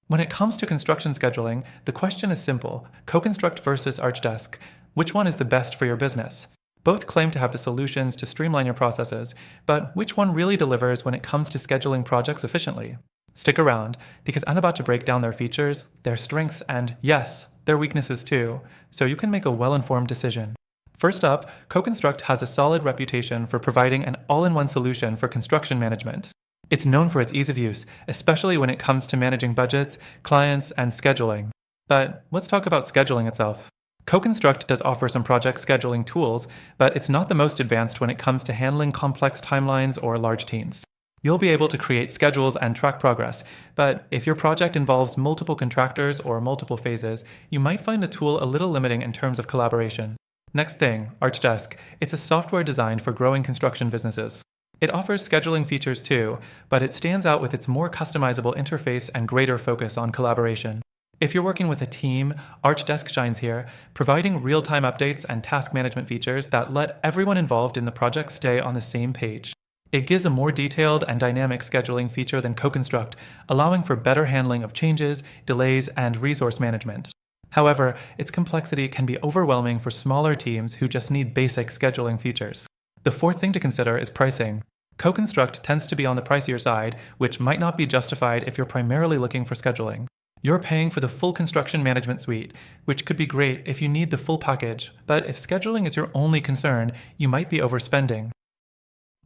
When it comes to construction scheduling, the question is simple: CoConstruct versus Archdesk. Which one is the best for your business? Both claim to have the solutions to streamline your processes, but which one really delivers when it comes to scheduling projects efficiently? Stick around, because I'm about to break down their features, their strengths, and yes, their weaknesses too, so you can make a well-informed decision. First up, CoConstruct has a solid reputation for providing an all-in-one solution for construction management. It's known for its ease of use, especially when it comes to managing budgets, clients, and scheduling. But let's talk about scheduling itself. CoConstruct does offer some project scheduling tools, but it's not the most advanced when it comes to handling complex timelines or large teams. You'll be able to create schedules and track progress, but if your project involves multiple contractors or multiple phases, you might find the tool a little limiting in terms of collaboration. Next thing, Archdesk. It's a software designed for growing construction businesses. It offers scheduling features too, but it stands out with its more customizable interface and greater focus on collaboration. If you're working with a team, Archdesk shines here, providing real-time updates and task management features that let everyone involved in the project stay on the same page. It gives a more detailed and dynamic scheduling feature than CoConstruct, allowing for better handling of changes, delays, and resource management. However, its complexity can be overwhelming for smaller teams who just need basic scheduling features. The fourth thing to consider is pricing. CoConstruct tends to be on the pricier side, which might not be justified if you're primarily looking for scheduling. You're paying for the full construction management suite, which could be great if you need the full package, but if scheduling is your only concern, you might be overspending.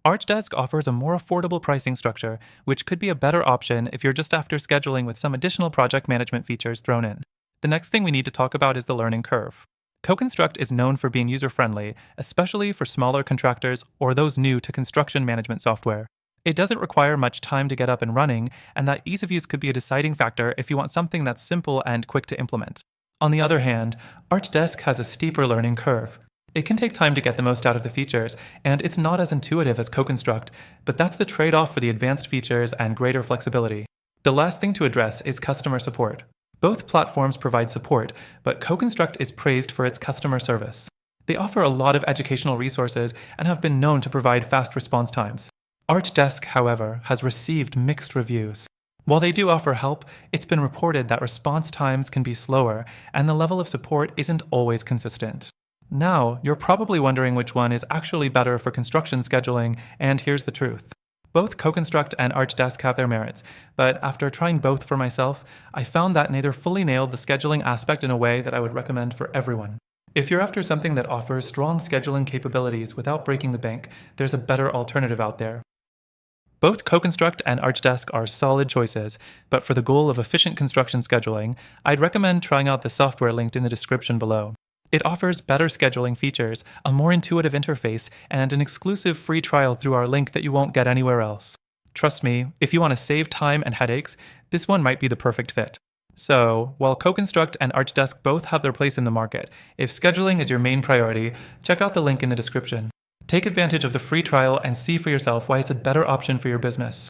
Archdesk offers a more affordable pricing structure, which could be a better option if you're just after scheduling with some additional project management features thrown in. The next thing we need to talk about is the learning curve. CoConstruct is known for being user-friendly, especially for smaller contractors or those new to construction management software. It doesn't require much time to get up and running, and that ease of use could be a deciding factor if you want something that's simple and quick to implement. On the other hand, Archdesk has a steeper learning curve. It can take time to get the most out of the features, and it's not as intuitive as CoConstruct, but that's the trade-off for the advanced features and greater flexibility. The last thing to address is customer support. Both platforms provide support, but CoConstruct is praised for its customer service. They offer a lot of educational resources and have been known to provide fast response times. Archdesk, however, has received mixed reviews. While they do offer help, it's been reported that response times can be slower, and the level of support isn't always consistent. Now, you're probably wondering which one is actually better for construction scheduling, and here's the truth. Both CoConstruct and Archdesk have their merits, but after trying both for myself, I found that neither fully nailed the scheduling aspect in a way that I would recommend for everyone. If you're after something that offers strong scheduling capabilities without breaking the bank, there's a better alternative out there. Both CoConstruct and Archdesk are solid choices, but for the goal of efficient construction scheduling, I'd recommend trying out the software linked in the description below. It offers better scheduling features, a more intuitive interface, and an exclusive free trial through our link that you won't get anywhere else. Trust me, if you want to save time and headaches, this one might be the perfect fit. So, while CoConstruct and Archdesk both have their place in the market, if scheduling is your main priority, check out the link in the description. Take advantage of the free trial and see for yourself why it's a better option for your business.